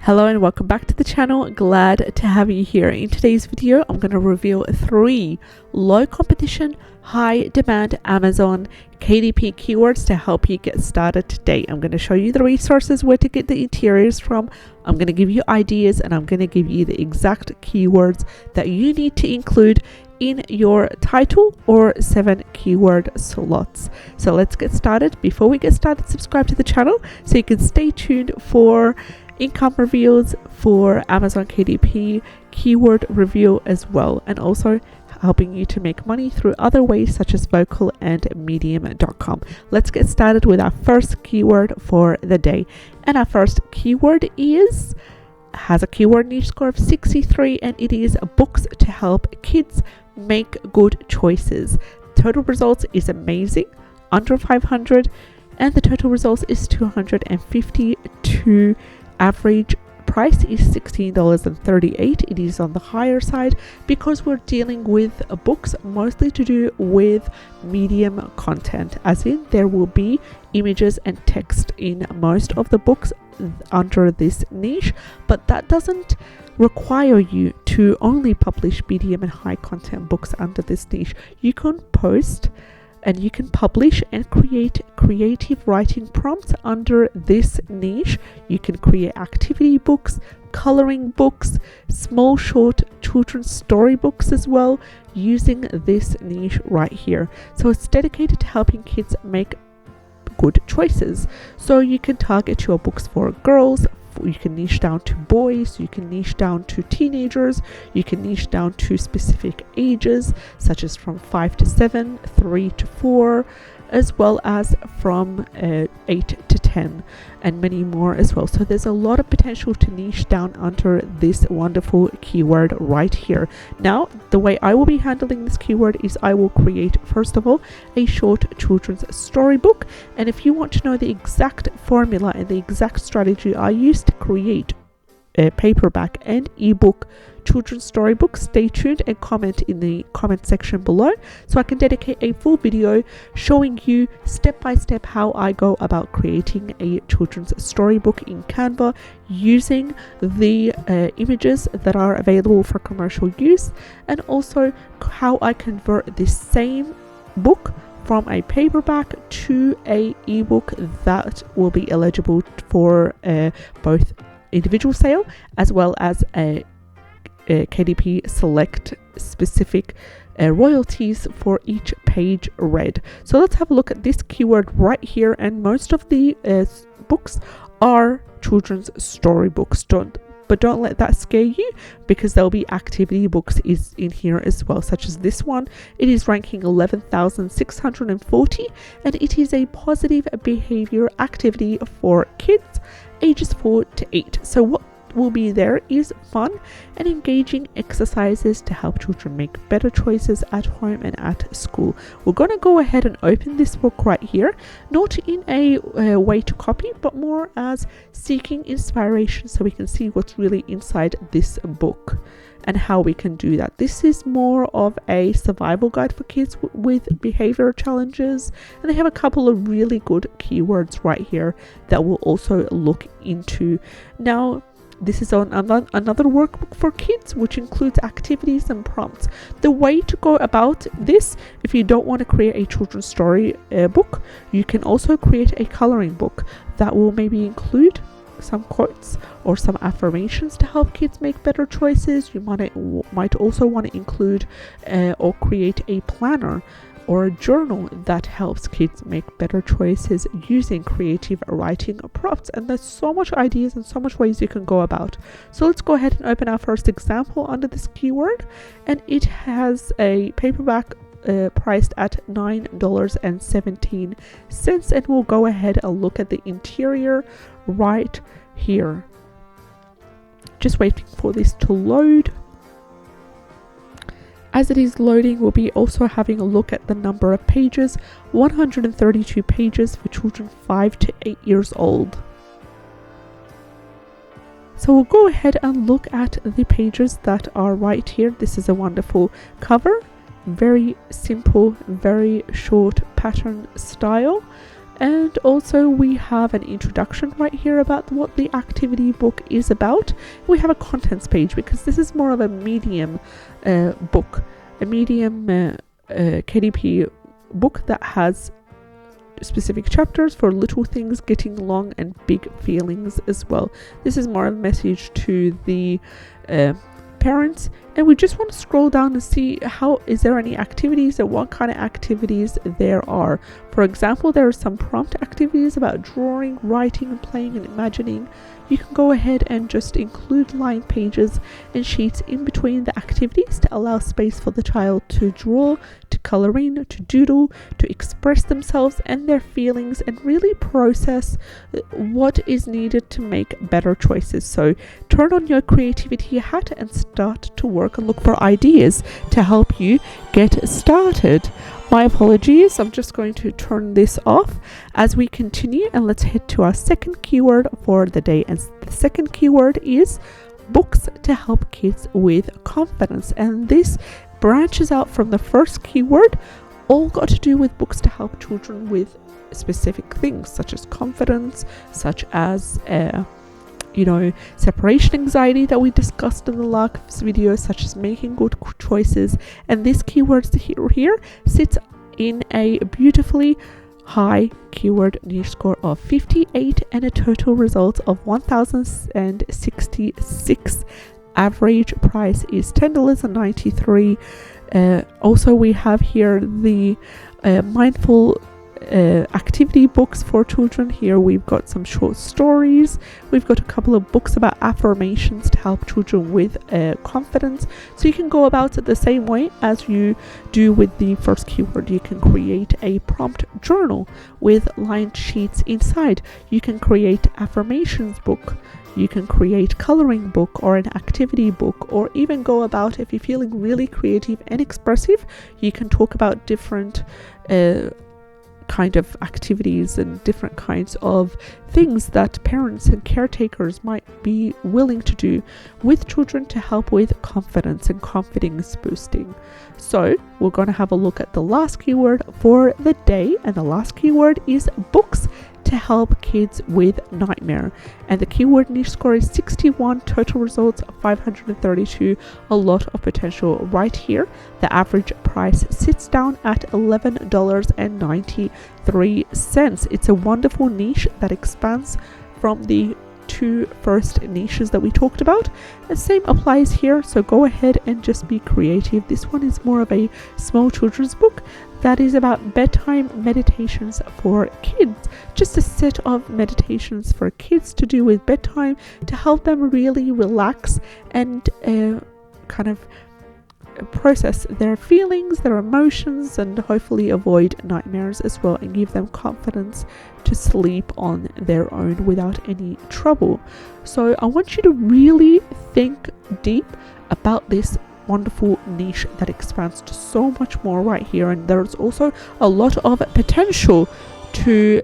Hello and welcome back to the channel. Glad to have you here. In today's video, I'm going to reveal 3 low competition, high demand Amazon KDP keywords to help you get started today. I'm going to show you the resources where to get the interiors from. I'm going to give you ideas and I'm going to give you the exact keywords that you need to include in your title or 7 keyword slots. So let's get started. Before we get started, subscribe to the channel so you can stay tuned for income reveals, for Amazon KDP keyword review as well, and also helping you to make money through other ways such as Vocal and Medium.com. Let's get started with our first keyword for the day. And our first keyword has a keyword niche score of 63 and it is books to help kids make good choices. Total results is amazing, under 500, and the total results is 252. Average price is $16.38. It is on the higher side because we're dealing with books mostly to do with medium content, as in there will be images and text in most of the books under this niche, but that doesn't require you to only publish medium and high content books under this niche. You can post and you can publish and create creative writing prompts under this niche. You can create activity books, coloring books, small short children's storybooks as well, using this niche right here. So it's dedicated to helping kids make good choices. So you can target your books for girls, you can niche down to boys, you can niche down to teenagers, you can niche down to specific ages such as from 5 to 7, 3 to 4, as well as from 8 to 10, and many more as well. So there's a lot of potential to niche down under this wonderful keyword right here. Now, the way I will be handling this keyword is I will create, first of all, a short children's storybook. And if you want to know the exact formula and the exact strategy I use to create a paperback and ebook children's storybook, stay tuned and comment in the comment section below so I can dedicate a full video showing you step by step how I go about creating a children's storybook in Canva using the images that are available for commercial use, and also how I convert this same book from a paperback to a ebook that will be eligible for both individual sale as well as a KDP select specific royalties for each page read. So let's have a look at this keyword right here, and most of the books are children's storybooks. Don't let that scare you, because there'll be activity books is in here as well, such as this one. It is ranking 11,640 and it is a positive behavior activity for kids ages 4 to 8. So what will be there is fun and engaging exercises to help children make better choices at home and at school. We're going to go ahead and open this book right here, not in a way to copy, but more as seeking inspiration so we can see what's really inside this book and how we can do that. This is more of a survival guide for kids with behavior challenges, and they have a couple of really good keywords right here that we'll also look into. Now, this is on another workbook for kids, which includes activities and prompts. The way to go about this, if you don't want to create a children's story book, you can also create a coloring book that will maybe include some quotes or some affirmations to help kids make better choices. You might also want to include or create a planner or a journal that helps kids make better choices using creative writing prompts. And there's so much ideas and so much ways you can go about. So let's go ahead and open our first example under this keyword, and it has a paperback priced at $9.17, and we'll go ahead and look at the interior right here. Just waiting for this to load. As it is loading, we'll be also having a look at the number of pages, 132 pages for children 5 to 8 years old. So we'll go ahead and look at the pages that are right here. This is a wonderful cover, very simple, very short pattern style. And also we have an introduction right here about what the activity book is about. We have a contents page because this is more of a medium book, a medium KDP book that has specific chapters for little things, getting along, and big feelings as well. This is more of a message to the parents, and we just want to scroll down and see how is there any activities and what kind of activities there are. For example, there are some prompt activities about drawing, writing, and playing and imagining. You can go ahead and just include line pages and sheets in between the activities to allow space for the child to draw, to color in, to doodle, to express themselves and their feelings, and really process what is needed to make better choices. So turn on your creativity hat and start to work and look for ideas to help you get started. My apologies, I'm just going to turn this off as we continue, and let's head to our second keyword for the day. And the second keyword is books to help kids with confidence, and this branches out from the first keyword, all got to do with books to help children with specific things such as confidence, such as separation anxiety that we discussed in the last video, such as making good choices. And this keyword here sits in a beautifully high keyword niche score of 58 and a total result of 1066. Average price is $10.93. Also, we have here the mindful activity books for children. Here we've got some short stories, we've got a couple of books about affirmations to help children with confidence. So you can go about it the same way as you do with the first keyword. You can create a prompt journal with lined sheets inside. You can create affirmations book, you can create coloring book or an activity book, or even go about, if you're feeling really creative and expressive, you can talk about different kind of activities and different kinds of things that parents and caretakers might be willing to do with children to help with confidence and confidence boosting. So we're going to have a look at the last keyword for the day, and the last keyword is books to help kids with nightmare, and the keyword niche score is 61, total results 532. A lot of potential right here. The average price sits down at $11.93. It's a wonderful niche that expands from the two first niches that we talked about. The same applies here, so go ahead and just be creative. This one is more of a small children's book that is about bedtime meditations for kids. Just a set of meditations for kids to do with bedtime to help them really relax and kind of process their feelings, their emotions, and hopefully avoid nightmares as well, and give them confidence to sleep on their own without any trouble. So I want you to really think deep about this wonderful niche that expands to so much more right here, and there's also a lot of potential to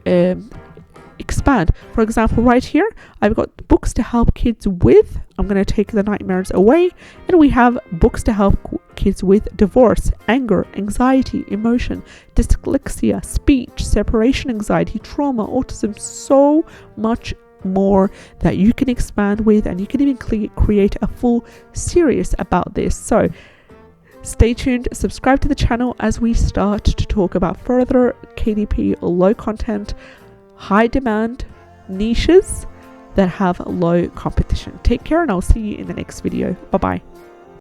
expand. For example, right here I've got books to help kids with, I'm going to take the nightmares away, and we have books to help kids with divorce, anger, anxiety, emotion, dyslexia, speech, separation anxiety, trauma, autism, so much more that you can expand with, and you can even create a full series about this. So stay tuned, subscribe to the channel as we start to talk about further KDP low content, high demand niches that have low competition. Take care, and I'll see you in the next video. Bye bye.